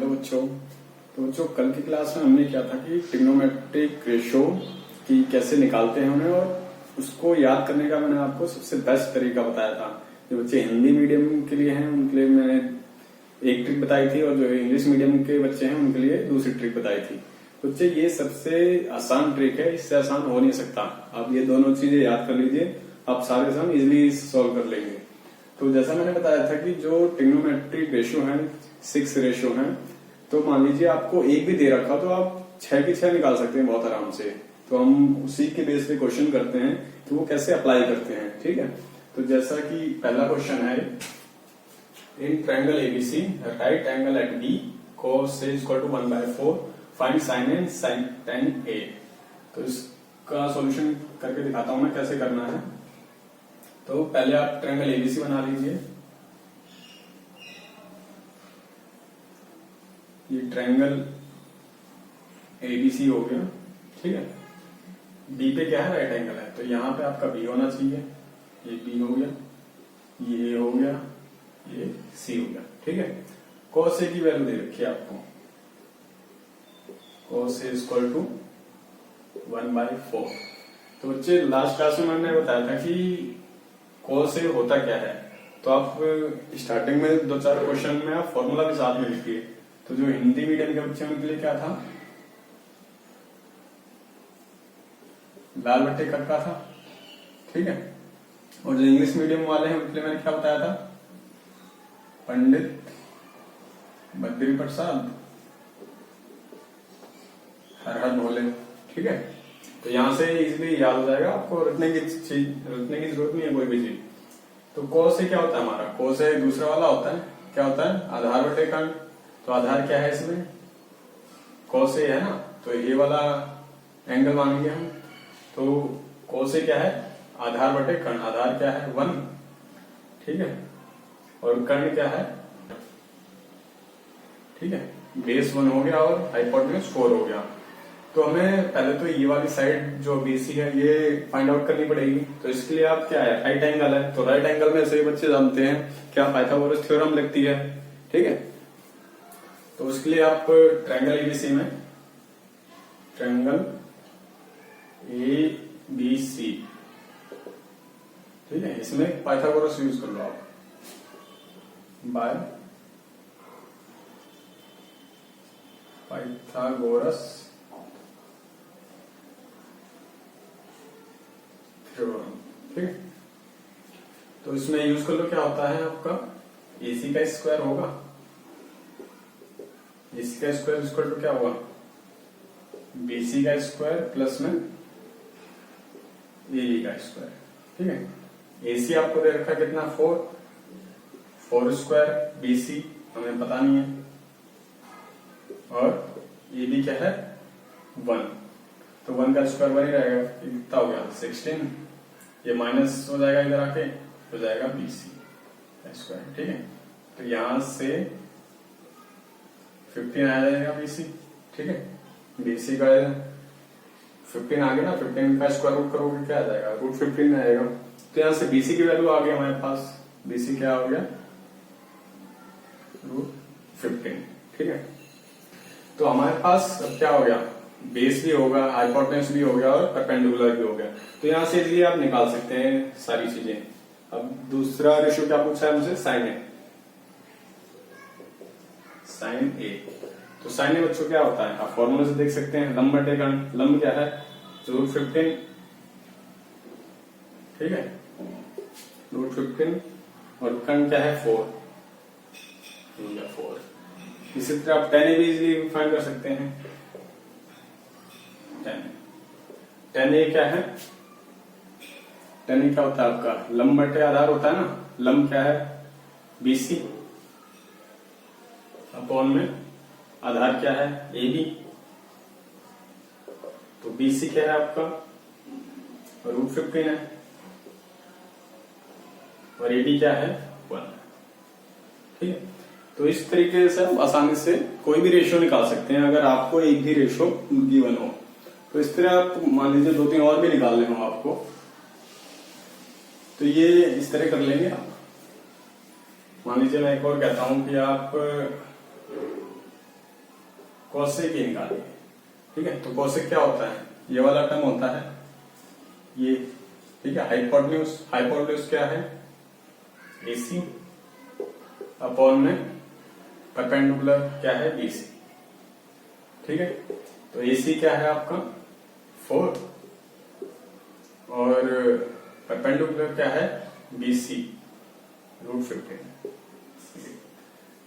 Hello बच्चों। तो बच्चों, कल की क्लास में हमने क्या था कि ट्रिग्नोमेट्रिक रेशो की कैसे निकालते हैं उन्हें, और उसको याद करने का मैंने आपको सबसे बेस्ट तरीका बताया था। जो बच्चे हिंदी मीडियम के लिए हैं उनके लिए मैंने एक ट्रिक बताई थी, और जो इंग्लिश मीडियम के बच्चे हैं उनके लिए दूसरी ट्रिक बताई थी। बच्चे, ये सबसे आसान ट्रिक है, इससे आसान हो नहीं सकता। आप ये दोनों चीजें याद कर लीजिए, आप सारे सम इजिली सॉल्व कर लेंगे। तो जैसा मैंने बताया था कि जो ट्रिग्नोमेट्रिक रेशो है 6 रेशो है, तो मान लीजिए आपको एक भी दे रखा तो आप 6 की 6 निकाल सकते हैं बहुत आराम से। तो हम उसी के बेस पे क्वेश्चन करते हैं कि वो कैसे अप्लाई करते हैं। ठीक है, तो जैसा कि पहला क्वेश्चन है, in triangle ABC right angle at B cos A equal to 1/4 find sin A sin tan A। तो इसका सॉल्यूशन करके दिखाता हूं मैं कैसे करना है। तो पहले आप ट्रायंगल एबीसी बना लीजिए। ये ट्रायंगल एबीसी हो गया, ठीक है। बी पे क्या है, राइट एंगल है, तो यहां पे आपका बी होना चाहिए। ये बी हो गया, ये ए हो गया, ये सी हो गया, ठीक है। cos A की वैल्यू दे रखी है आपको, cos A इक्वल टू 1/4। तो बच्चे, लास्ट क्लास में मैंने बताया था कि cos A होता क्या है। तो आप स्टार्टिंग में 2-4 क्वेश्चन में आप फॉर्मूला भी साथ में लिखिए। तो जो हिंदी मीडियम के बच्चे हैं उनके लिए क्या था, लाल बट्टे कट का था, ठीक है। और जो इंग्लिश मीडियम वाले हैं उनके लिए मैंने क्या बताया था, पंडित बद्री प्रसाद हर हर भोले, ठीक है। तो यहां से इजीली याद हो जाएगा आपको, रटने की जरूरत नहीं है कोई भी चीज। तो cos A क्या होता है हमारा, cos A दूसरा वाला होता है, क्या होता है, आधार बटे कर्ण। तो आधार क्या है इसमें, cos A है ना, तो ये वाला एंगल मानेंगे हम। तो cos A क्या है, आधार बटे कर्ण। आधार क्या है, 1, ठीक है, और कर्ण क्या है, ठीक है, बेस 1 हो गया और हाइपोटेन्यूज 4 हो गया। तो हमें पहले तो ये वाली साइड जो बीसी है ये फाइंड आउट करनी पड़ेगी। तो इसके लिए आप क्या है, राइट एंगल है, तो राइट एंगल में सभी बच्चे जानते हैं क्या, पाइथागोरस थ्योरम लगती है, ठीक है। तो उसके लिए आप ट्रायंगल एबीसी में, ट्रायंगल एबीसी, ठीक है, इसमें पाइथागोरस यूज कर लो आप, बाय पाइथागोरस थ्योरम, ठीक है। तो इसमें यूज कर लो, क्या होता है आपका, AC का स्क्वायर होगा, AC का स्क्वायर इक्वल टू क्या होगा, BC का स्क्वायर प्लस में AE का स्क्वायर, ठीक है। AC आपको दे रखा कितना, 4 स्क्वायर, BC हमें पता नहीं है, और AB क्या है, 1। तो 1 का स्क्वायर 1 ही रहेगा, कितना हो गया, 16। ये माइनस हो जाएगा, इधर आके हो जाएगा BC का स्क्वायर, ठीक है। तो यहां से 15 आ जाएगा BC, ठीक है। BC का 15 आ गया ना, 15 का स्क्वायर रूट करोगे क्या आ जाएगा, √15 आएगा। तो यहां से BC की वैल्यू आ गई हमारे पास, BC क्या हो गया, √15, ठीक है। तो हमारे पास अब क्या हो गया, बेस भी होगा, हाइपोटेन्यूज भी हो गया, और परपेंडिकुलर भी हो गया। तो यहां से इजीली आप निकाल सकते हैं सारी चीजें। अब दूसरा रेशियो क्या पूछा है मुझे, साइन ए। साइन ए, तो साइन ए बच्चों क्या होता है, आप फॉर्मूले से देख सकते हैं, लंब बटे कर्ण। लंब क्या है, √15, ठीक है, √15, और कर्ण क्या है, 4। इसी तरह आप tan A भी इजीली फाइंड कर सकते हैं। tan A क्या है, tan A क्या होता है आपका, लंब बटे आधार होता है ना। लंब क्या है, BC, अपॉन में आधार क्या है, AB। तो BC क्या है आपका, √15 है, और AB क्या है, 1, ठीक है। तो इस तरीके से आप आसानी से कोई भी रेशियो निकाल सकते हैं, अगर आपको एक भी रेशियो गिवन हो। तो इस तरह आप मान लीजिए 2-3 और भी निकालने हो आपको, तो ये इस तरह कर लेंगे आप। मान लीजिए मैं एक और कहता हूं कि आप कोसेक ही निकालिए। ठीक है, तो कोसेक क्या होता है, ये वाला टर्म होता है ये। ठीक है, हाइपोटेन्यूज क्या है, AC अपॉन में परपेंडिकुलर क्या है, BC। ठीक है, तो AC क्या है आपका 4 और परपेंडिकुलर क्या है BC √15।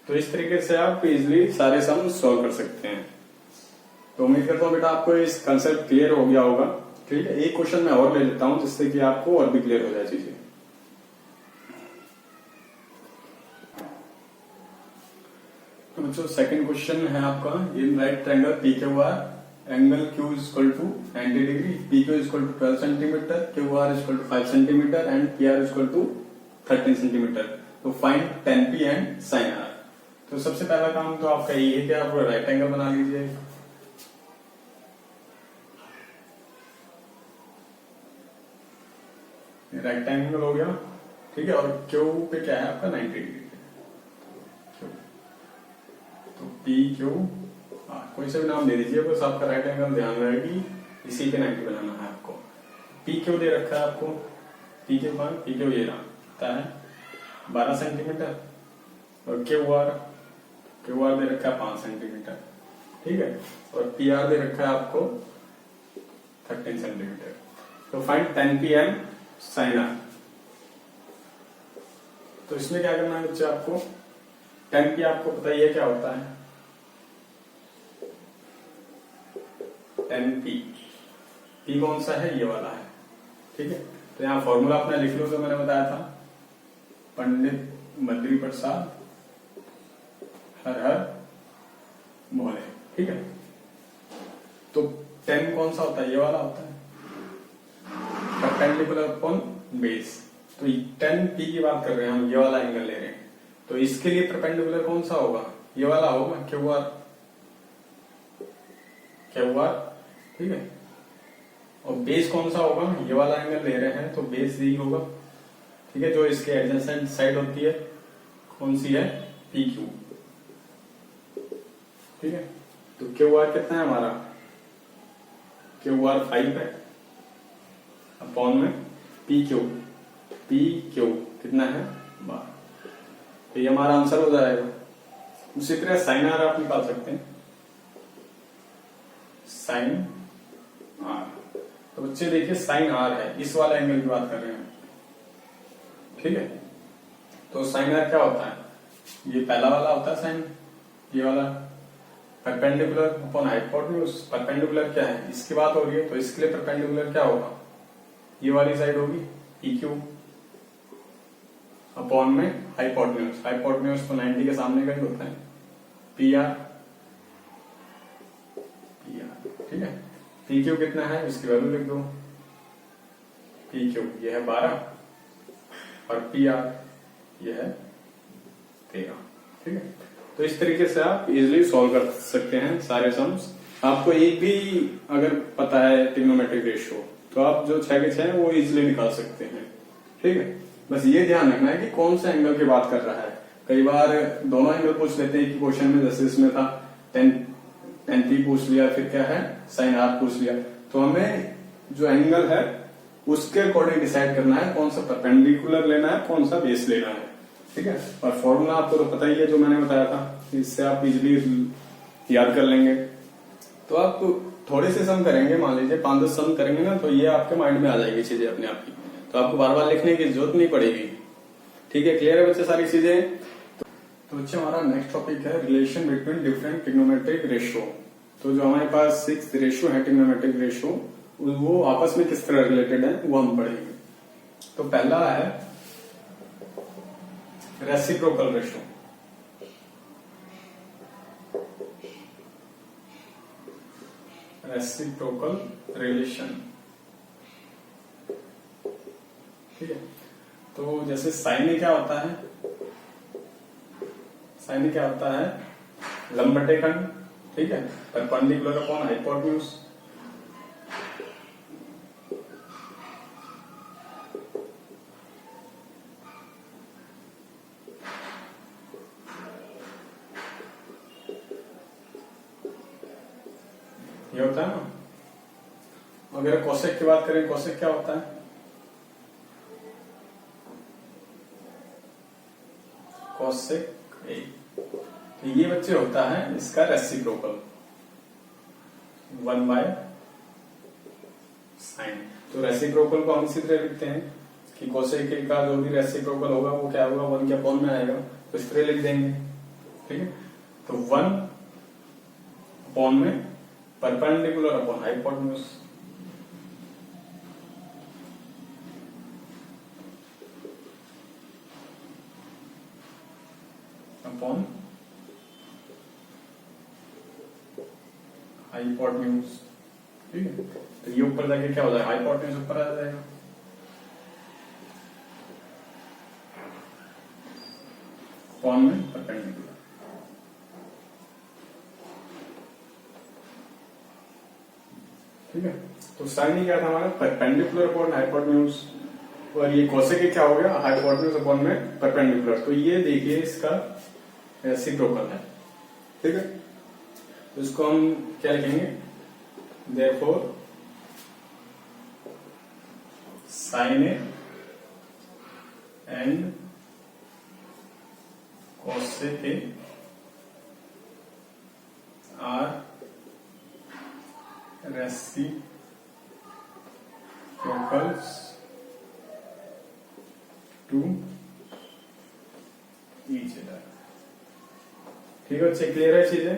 तो इस तरीके से आप इजिली सारे सम सॉल्व कर सकते हैं। तो उम्मीद करता हूँ बेटा आपको इस कंसेप्ट क्लियर हो गया होगा। ठीक है, एक क्वेश्चन मैं और ले लेता हूं जिससे कि आपको और भी क्लियर हो जाए चीजें। तो बच्चों सेकंड क्वेश्चन है आपका, in right triangle PQR angle Q equal to 90 degree, PQ equal to 12 centimetre, QR equal to 5 centimetre and PR equal to 13 centimetre. तो find tan P and sin R। तो सबसे पहला काम तो आपका ये है कि आप राइट एंगल बना लीजिए। रेक्टेंगल हो गया। ठीक है, और Q पे क्या है आपका 90 डिग्री। तो PQ कोई सा भी नाम दे दीजिए, बस आपका राइट एंगल ध्यान रहे कि इसी पे 90 बनाना है आपको। PQ दे रखा है आपको, PQ ये रहा है 12 सेंटीमीटर और QR दे रखा है 5 सेंटीमीटर। ठीक है, और PR दे रखा है आपको 13 सेंटीमीटर। तो find tan P and sin R। तो इसमें क्या करना है बच्चे आपको, tan P आपको पता ही है क्या होता है, tan P कौन सा है, ये वाला है। ठीक है, तो यहाँ फॉर्मूला अपना लिख लो जो मैंने बताया था, पंडित बद्री प्रसाद हर हर भोले। ठीक है, तो tan कौन सा होता है, ये वाला होता है, परपेंडिकुलर अपॉन बेस। तो tan P की बात कर रहे हैं हम, ये वाला एंगल ले रहे हैं, तो इसके लिए परपेंडिकुलर कौन सा होगा, ये वाला होगा QR। ठीक है, और बेस कौन सा होगा, ये वाला एंगल ले रहे हैं तो बेस यही होगा। ठीक है, जो इसके एडजेसेंट साइड होती है कौन सी है, PQ। ठीक है, तो QR कितना है हमारा, QR 5 है अपॉन में PQ कितना है 12। तो ये हमारा आंसर हो जाएगा। उसी तरह sin R आप निकाल सकते हैं, sin R। तो बच्चे देखिए sin R है, इस वाले एंगल की बात कर रहे हैं। ठीक है, तो sin R क्या होता है, ये पहला वाला होता है sin, ये वाला परपेंडिकुलर अपॉन हाइपोटेन्यूज। परपेंडिकुलर क्या है, इसकी बात हो रही है, तो इसके लिए परपेंडिकुलर क्या होगा, ये वाली साइड होगी PQ अपॉन में हाइपोटेन्यूज तो 90 के सामने का ही होता है, PR। ठीक है, PQ कितना है, इसकी वैल्यू लिख दो, PQ ये है 12 और PR ये है 13। ठीक है, तो इस तरीके से आप इजिली सॉल्व कर सकते हैं सारे सम्स। आपको एक भी अगर पता है ट्रिग्नोमेट्रिक रेशियो, तो आप जो 6 के 6 है वो इजिली निकाल सकते हैं। ठीक है, बस ये ध्यान रखना है कि कौन सा एंगल की बात कर रहा है। कई बार दोनों एंगल पूछ लेते हैं कि क्वेश्चन में, जैसे इसमें था tan P पूछ लिया, फिर क्या है sin R पूछ लिया। तो हमें जो एंगल है उसके अकॉर्डिंग डिसाइड करना है कौन सा परपेंडिकुलर लेना है, कौन सा बेस लेना है। ठीक है, और फॉर्मूला आपको तो पता ही है जो मैंने बताया था, इससे आप इजिली याद कर लेंगे। तो आप थोड़े से सम करेंगे, मान लीजिए 5-10 सम करेंगे ना, तो ये आपके माइंड में आ जाएगी चीजें अपने आप की, तो आपको बार बार लिखने की जरूरत नहीं पड़ेगी। ठीक है, क्लियर है बच्चे सारी चीजें। तो बच्चे हमारा नेक्स्ट टॉपिक है relation between different trigonometric ratio. तो जो हमारे पास 6 रेशियो है ट्रिग्नोमेट्रिक रेशियो, वो आपस में किस तरह रिलेटेड है वो हम पढ़ेंगे। तो पहला है रेसिप्रोकल रेशियो। Reciprocal relation. ठीक है, तो जैसे साइन में क्या होता है, साइन में क्या होता है, लंब बटे खंड। ठीक है, परपेंडिकुलर अपॉन हाइपोटेन्यूज। ये होता है ना। अगर कोसेक की बात करें, कोसेक क्या होता है? कोसेक ए, तो ये बच्चे होता है इसका रेसिप्रोकल 1 बाय साइन। तो रेसिप्रोकल को हम इसी तरह लिखते हैं कि कोसेक ए का जो भी रेसिप्रोकल होगा वो क्या होगा, 1 के अपॉन में आएगा, तो इस तरह लिख देंगे। ठीक है, तो 1 अपॉन में perpendicular upon hypotenuse, upon hypotenuse. ठीक है, तो ये ऊपर जाके क्या हो जाएगा, हाइपोटेन्यूज ऊपर आ जाएगा। अपॉन में परपेंडिकुलर। ठीक है, तो साइन क्या था हमारा, परपेंडिकुलर अपॉन हाइपोटेन्यूज, और ये कोसेक क्या हो गया, हाइपोटेन्यूज अपॉन में परपेंडिकुलर। तो ये देखिए इसका रेसिप्रोकल है। ठीक है, तो इसको हम क्या लिखेंगे, therefore sine A and cosec A are reciprocals to each other. ठीक है बच्चे, क्लियर है चीजें?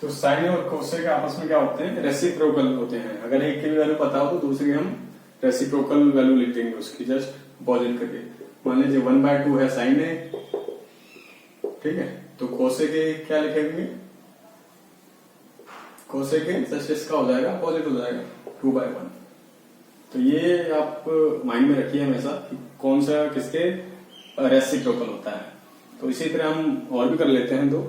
तो साइन और कोसेक आपस में क्या होते हैं, रेसिप्रोकल होते हैं। अगर एक की भी वैल्यू पता हो तो दूसरी हम रेसिप्रोकल वैल्यू लिख देंगे उसकी, जस्ट अपोजिट करके। मान लीजिए 1/2 है साइन ए, ठीक है, तो कोसेक क्या लिखेंगे, कोसेक जस्ट इसका हो जाएगा अपोजिट हो जाएगा 2/1। तो ये आप माइंड में रखिए हमेशा कि कौन सा किसके रेसिप्रोकल होता है। तो इसी तरह हम और भी कर लेते हैं दो।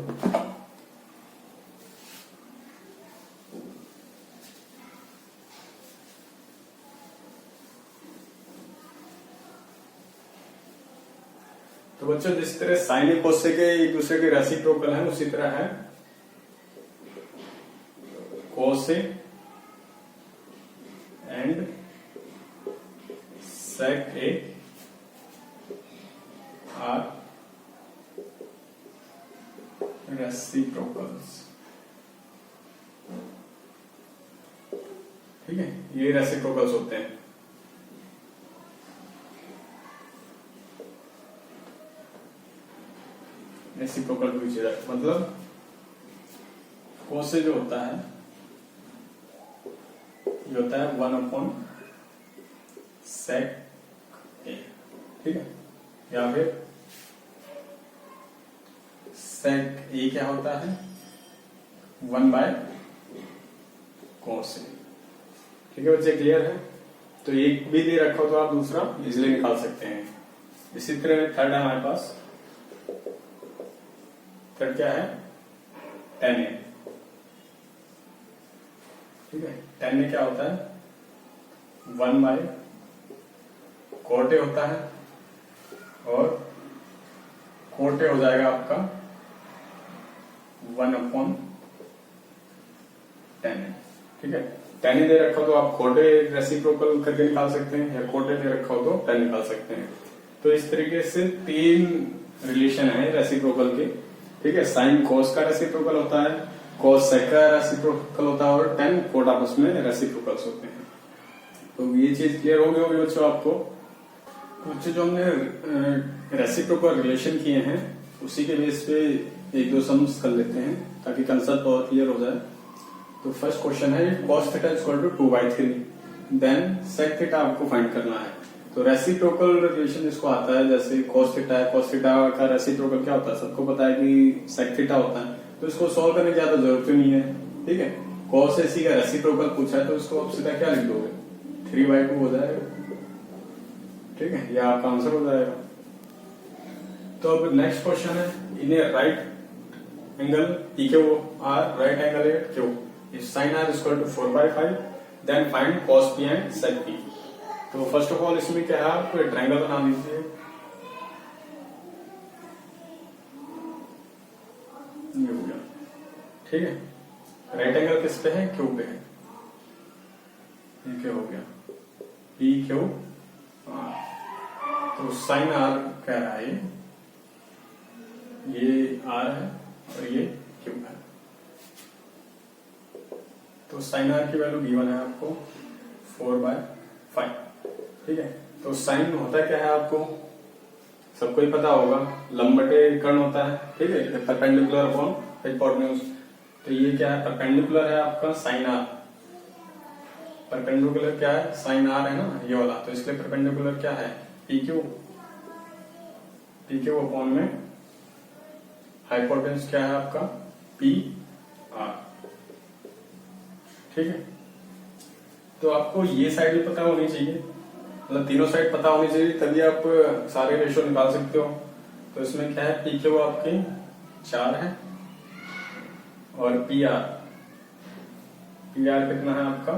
तो बच्चों जिस तरह साइन कोसेक एक दूसरे के रेसिप्रोकल है, उसी तरह है cosec and sec A are reciprocals. ठीक है, ये रेसिप्रोकल्स होते हैं। रेसिप्रोकल टू ईच अदर मतलब कोसेक जो होता है ये होता है 1/sec ए। ठीक है, या फिर sec ए क्या होता है 1/cos ए। ठीक है बच्चे, क्लियर है? तो एक भी दे रखा हो तो आप दूसरा इजिली निकाल सकते हैं। इसी तरह थर्ड है हमारे पास, थर्ड क्या है, tan ए। ठीक है, tan ए क्या होता है 1/cot ए होता है, और cot ए हो जाएगा आपका 1/tan ए। ठीक है, tan ए दे रखा हो तो आप cot ए रेसिप्रोकल करके निकाल सकते हैं, या cot ए दे रखा हो तो tan निकाल सकते हैं। तो इस तरीके से 3 रिलेशन है रेसिप्रोकल के। ठीक है, साइन कोस का रेसिप्रोकल होता है, कोस सेक का रेसिप्रोकल होता है, और tan कोट आपस में रेसिप्रोकल्स होते हैं। तो ये चीज क्लियर हो गई होगी बच्चों आपको। बच्चों जो हमने रेसिप्रोकल रिलेशन किए हैं उसी के बेस पे एक दो सम्स कर लेते हैं ताकि कंसेप्ट और क्लियर हो जाए। तो फर्स्ट क्वेश्चन है cos theta is equal to 2/3, देन sec थीटा आपको फाइंड करना है। तो रेसिप्रोकल रिलेशन जिसको आता है, जैसे cos थीटा है, cos थीटा का रेसिप्रोकल क्या होता है सबको पता है कि sec थीटा होता है, तो इसको सॉल्व करने की ज्यादा जरूरत नहीं है। ठीक है, cos AC का रेसिप्रोकल पूछा है तो इसको आप सीधा क्या लिख दोगे, 3/2 हो जाएगा। ठीक है, यह आपका आंसर हो जाएगा। तो अब नेक्स्ट क्वेश्चन है, in a right angle PQ R right angle at Q, if sin r equal to 4/5, then find cos P and sec P। तो फर्स्ट ऑफ ऑल इसमें क्या है, आपको ट्रायंगल बना लीजिए। ये हो गया। ठीक है, राइट एंगल किस पे है? क्यू पे है। ये क्या हो गया? P Q R. तो साइन आर कह रहा है ये आर है और ये क्यू है। तो साइन आर की वैल्यू गिवन है आपको 4/5। ठीक है, तो साइन होता क्या है आपको सबको ही पता होगा, लंब बटे कर्ण होता है। ठीक है, परपेंडिकुलर अपॉन हाइपोटेन्यूज। तो ये क्या है? परपेंडिकुलर है आपका साइन आर। परपेंडिकुलर क्या है? साइन आर है ना ये वाला, तो इसलिए परपेंडिकुलर क्या है? P Q. P Q upon में हाइपोटेन्यूज क्या है आपका? P R. ठीक है, तो आपको ये साइड भी पता होनी चाहिए, मतलब तीनों साइड पता होनी चाहिए, तभी आप सारे रेशियो निकाल सकते हो। तो इसमें क्या है? पी क्यू आपकी 4 है और पी आर कितना है आपका?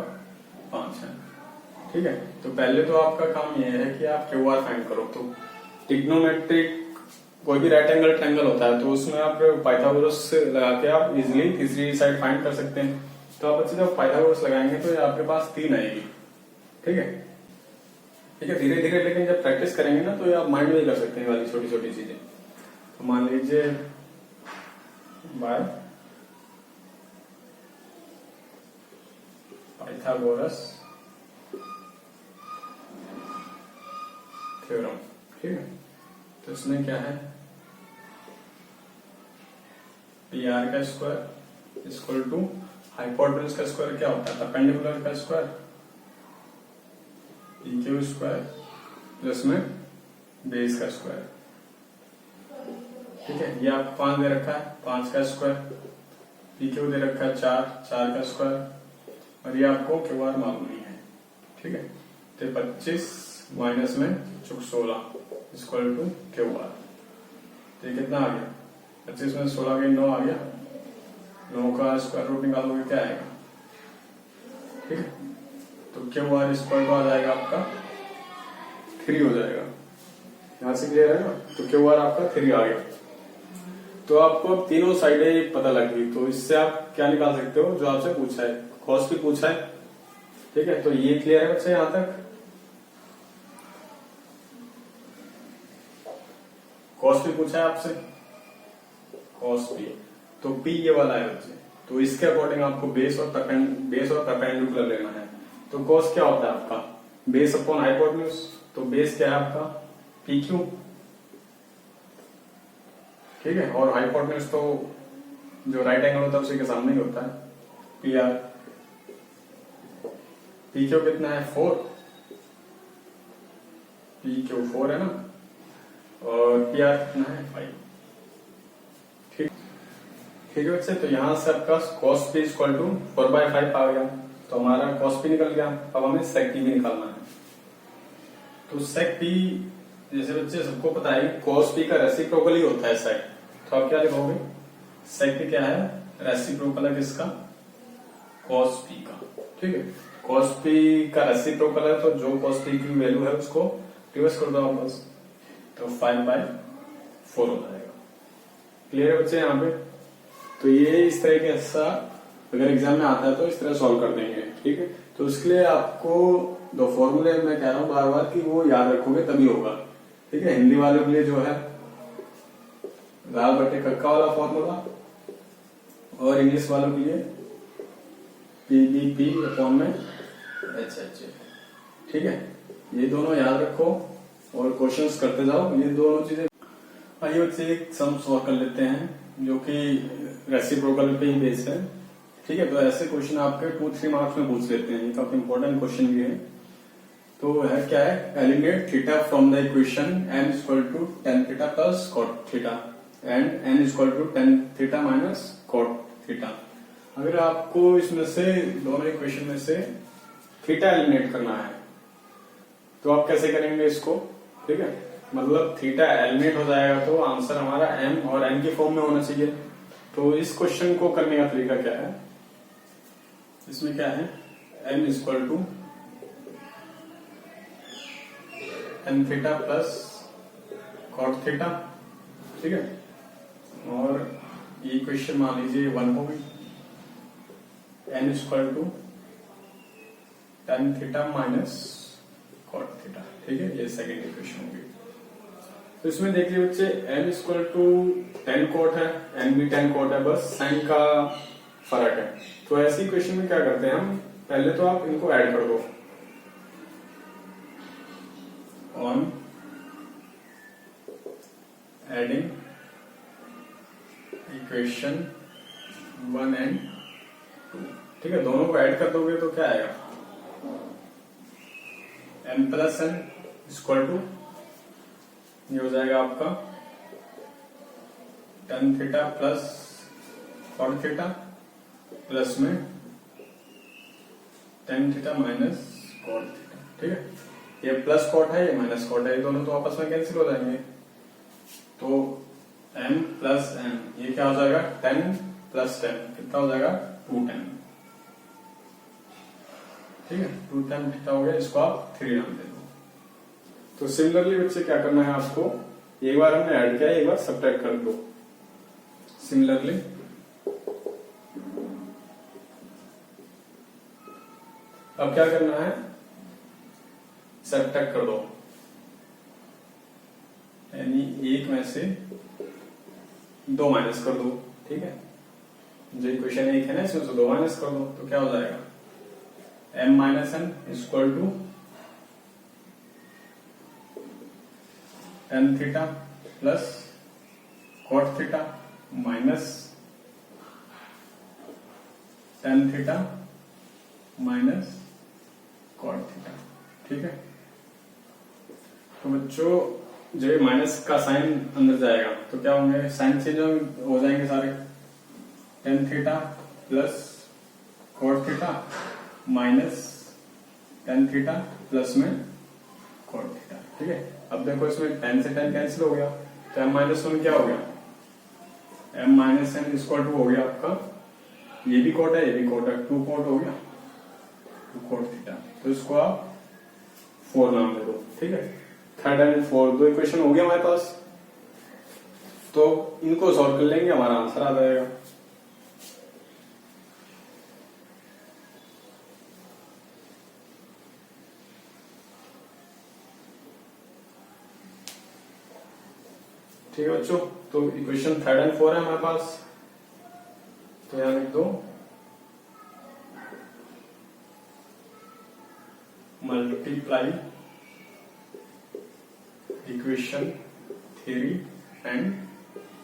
5 है। ठीक है, तो पहले तो आपका काम यह है कि आप क्यू आर फाइंड करो। तो ट्रिग्नोमेट्रिक कोई भी राइट एंगल ट्रायंगल होता है तो उसमें आप पाइथागोरस लगा के आप इजिली तीसरी साइड फाइंड कर सकते हैं। तो आप अच्छे जब पाइथागोरस लगाएंगे तो आपके पास 3 आएगी। ठीक है, ठीक है, धीरे धीरे, लेकिन जब प्रैक्टिस करेंगे ना तो आप माइंड में ही कर सकते हैं वाली छोटी छोटी चीजें। तो मान लीजिए बाय पाइथागोरस थ्योरम। ठीक है, तो इसमें क्या है? पी आर का स्क्वायर इक्वल टू हाइपोटेन्यूज का स्क्वायर क्या होता है? परपेंडिकुलर का square P Q square plus में बेस का स्क्वायर। ठीक है, ये आपको 5 दे रखा है, 5 का स्क्वायर। पी क्यू दे रखा है 4 का स्क्वायर और ये आपको क्यू आर मालूम नहीं है। ठीक है, तो 25 माइनस में 16 इक्वल टू क्यू आर। तो ये कितना आ गया? 25 में 16 गई 9 आ गया। 9 का स्क्वायर रूट निकालोगे क्या आएगा? ठीक है, तो क्यू आर स्क्वायर तो आ जाएगा आपका 3 हो जाएगा। यहां से क्लियर है ना? तो क्यू आर आपका 3 आ गया। तो आपको अब तीनों साइडें पता लग गई, तो इससे आप क्या निकाल सकते हो? जो आपसे पूछा है, कॉस भी पूछा है। ठीक है, तो ये क्लियर है बच्चे यहां तक? कॉस भी पूछा है आपसे, कॉस पी। तो पी ये वाला है बच्चे, तो इसके अकॉर्डिंग आपको बेस और परपेंडिकुलर लेना है। तो कॉस क्या होता है आपका? Base upon hypotenuse. तो बेस क्या है आपका? P Q. ठीक है, और हाइपोटेन्यूज तो जो राइट एंगल होता है उसी के सामने ही होता है, पी आर। पी क्यू कितना है? 4। पी क्यू 4 है ना, और पी आर कितना है? 5। ठीक है बच्चे, तो यहां से आपका कॉस पी इक्वल टू 4/5 आ गया। तो हमारा कॉस पी निकल गया। अब हमें सेक पी भी निकालना है। तो सेक पी जैसे बच्चे सबको पता है कॉस पी का रेसिप्रोकल ही होता है सेक। तो आप क्या लिखोगे? सेक पी क्या है? रेसिप्रोकल है किसका? कॉस पी का। ठीक है, कॉस पी का रेसिप्रोकल है, तो जो कॉस पी की वैल्यू है उसको रिवर्स कर दो आप बस, तो 5/4 हो जाएगा। क्लियर है बच्चे यहाँ पे? तो ये इस तरह के ऐसा अगर एग्जाम में आता है तो इस तरह सॉल्व कर देंगे। ठीक है, तो उसके लिए आपको 2 फॉर्मूले मैं कह रहा हूँ बार बार कि वो याद रखोगे तभी होगा। ठीक है, हिंदी वालों के लिए जो है लाल बटे कक्का वाला फॉर्मूला, और इंग्लिश वालों के लिए PBP अपॉन में HH। ठीक है, ये दोनों याद रखो और क्वेश्चंस करते जाओ, ये दोनों चीजें। आइए बच्चे एक सम सॉल्व कर लेते हैं जो कि रेसिप्रोकल पे ही बेस्ड है। ठीक है, तो ऐसे क्वेश्चन आपके 2-3 मार्क्स में पूछ लेते हैं, ये काफी इंपॉर्टेंट क्वेश्चन भी है। तो है क्या है? Eliminate theta from the equation n equal to tan theta plus cot theta and n equal to tan theta minus cot theta. अगर आपको इसमें से दोनों इक्वेशन में से थीटा एलिमिनेट करना है तो आप कैसे करेंगे इसको? ठीक है, मतलब थीटा एलिमिनेट हो जाएगा तो आंसर हमारा m और n की फॉर्म में होना चाहिए। तो इस क्वेश्चन को करने का तरीका क्या है? इसमें क्या है? n equal to tan theta plus cot theta. ठीक है, और ये क्वेश्चन मान लीजिए 1 हो गई। N equal to tan theta minus cot theta. ठीक है, ये सेकेंड इक्वेशन होगी। तो इसमें देखिए बच्चे n equal to tan cot है, n भी tan कॉट है, बस साइन का फर्क है। तो ऐसी इक्वेशन में क्या करते हैं हम, पहले तो आप इनको ऐड कर दो। ऑन एडिंग इक्वेशन 1 एंड 2, ठीक है, दोनों को ऐड कर दोगे तो क्या आएगा, m plus n equal to, ये हो जाएगा आपका tan theta plus cot theta plus में tan theta minus cot theta. ठीक है, ये प्लस कॉट है, ये माइनस कॉट है, ये दोनों तो आपस में कैंसिल हो जाएंगे। तो m प्लस n, ये क्या हो जाएगा, 10 प्लस 10 कितना हो जाएगा, 210। ठीक है, 210 थीटा हो गया, इसको आप 3 नाम दे दो। तो सिमिलरली बच्चे क्या करना है आपको, एक बार हमने ऐड किया, एक बार सब्ट्रैक्ट कर दो। सिमिलरली अब क्या करना है, सब्ट्रैक्ट कर दो, यानी एक में से 2 माइनस कर दो। ठीक है, जो इक्वेशन 1 है ना, इसमें से 2 माइनस कर दो, तो क्या हो जाएगा, m minus n equal to tan theta plus cot theta minus tan theta minus cot theta. ठीक है, तो बच्चों जो ये माइनस का साइन अंदर जाएगा तो क्या होंगे, साइन चेंज हो जाएंगे सारे। tan theta plus cot theta minus tan theta plus में कॉट थीटा। ठीक है, अब देखो इसमें tan से tan कैंसिल हो गया, तो m माइनस 1 क्या हो गया, m minus n equal to हो गया आपका, ये भी कॉट है, ये भी कॉट है, 2 कॉट हो गया, 2 कॉट थीटा। तो इसको आप 4 नाम दे दो। ठीक है, 3rd एंड 4th 2 इक्वेशन हो गया हमारे पास, तो इनको सॉल्व कर लेंगे, हमारा आंसर आ जाएगा। ठीक है बच्चों, तो इक्वेशन 3rd एंड 4 है हमारे पास, तो यहां लिख दो मल्टीप्लाई इक्वेशन 3 एंड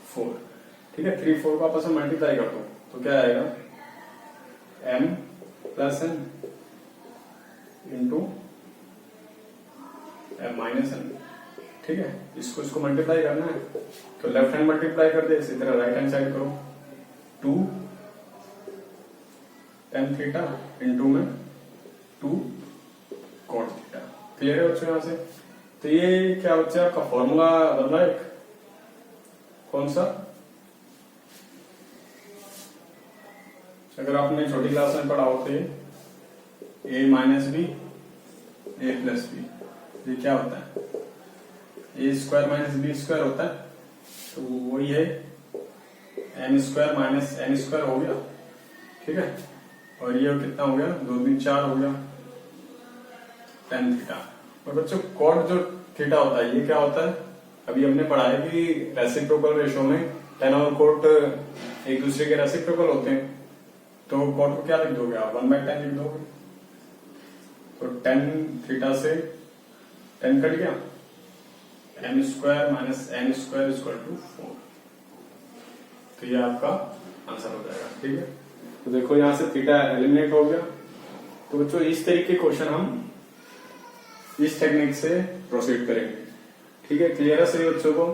4। ठीक है, 3 4 को आपस में मल्टीप्लाई कर दो, तो क्या आएगा, m plus n into m minus n। ठीक है, इसको मल्टीप्लाई करना है, तो लेफ्ट हैंड मल्टीप्लाई कर दे, इसी तरह राइट हैंड साइड करो, 2 tan थीटा इंटू में 2 कॉट थीटा। क्लियर है बच्चों यहाँ से। तो ये क्या बच्चे आपका फॉर्मूला बदला एक, कौन सा, अगर आपने छोटी क्लास में पढ़ा हो तो a minus B a plus B, ये क्या होता है, A square minus B square होता है, तो वही है n square minus n square हो गया। ठीक है, और ये कितना हो गया, 2 3 4 हो गया tan थीटा। और बच्चों कॉट जो थीटा होता है, ये क्या होता है, अभी हमने पढ़ा है कि रेसिप्रोकल रेशो में tan और कॉट एक दूसरे के रेसिप्रोकल होते हैं, तो कॉट को क्या लिख दोगे आप, 1/10 लिख दोगे, तो tan थीटा से tan कट गया, m square minus n square equal to 4। तो ये आपका आंसर हो जाएगा। ठीक है, तो देखो यहां से थीटा एलिमिनेट हो गया। तो बच्चों इस तरीके के क्वेश्चन हम इस टेक्निक से प्रोसीड करेंगे। ठीक है, क्लियर है सभी बच्चों को।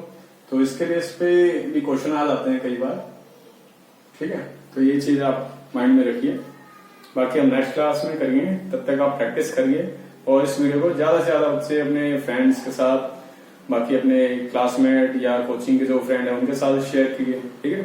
तो इसके बेस पे भी क्वेश्चन आ जाते हैं कई बार। ठीक है, तो ये चीज आप माइंड में रखिए, बाकी हम नेक्स्ट क्लास में करेंगे, तब तक आप प्रैक्टिस करिए और इस वीडियो को ज्यादा से ज्यादा बच्चे अपने फ्रेंड्स के साथ, बाकी अपने क्लासमेट या कोचिंग के जो फ्रेंड है उनके साथ शेयर कीजिए। ठीक है।